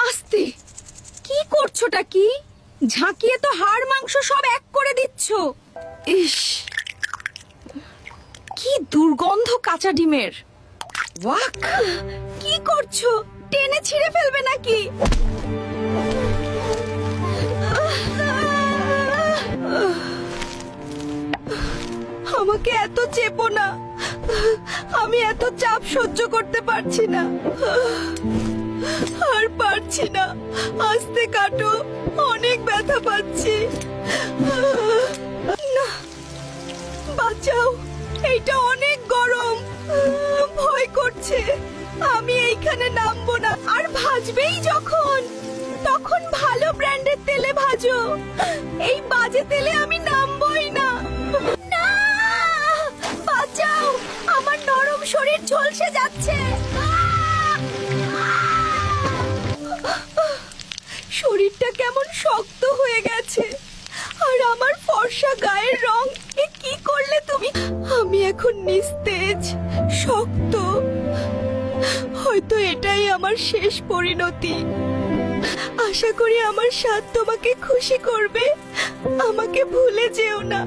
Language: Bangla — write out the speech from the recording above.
আস্তে, কি করছোটা কি? ঝাঁকিয়ে তো হাড় মাংস সব এক করে দিচ্ছ। ইস, কি দুর্গন্ধ কাঁচা ডিমের। ওয়াক, কি করছো? টেনে ছিঁড়ে ফেলবে নাকি? আমাকে এত চেপো না, আমি এত চাপ সহ্য করতে পারছি না। আর পারছি না, আস্তে কাটো, অনেক ব্যথা পাচ্ছি। না, বাঁচাও, এইটা অনেক গরম, ভয় করছে। আমি এইখানে নামবো না। আর ভাজবেই যখন, তখন ভালো ব্র্যান্ডের তেলে ভাজো। এই বাজে তেলে আমি নামবই না। না, বাঁচাও, আমার নরম শরীর ঝলসে যাচ্ছে। শরীরটা কেমন শক্ত হয়ে গেছে, আর আমার ফর্সা গায়ের রং। এ কি করলে তুমি? আমি এখন নিস্তেজ, শক্ত। হয়তো এটাই আমার শেষ পরিণতি। আশা করি আমার স্বাদ তোমাকে খুশি করবে। আমাকে ভুলে যেও না।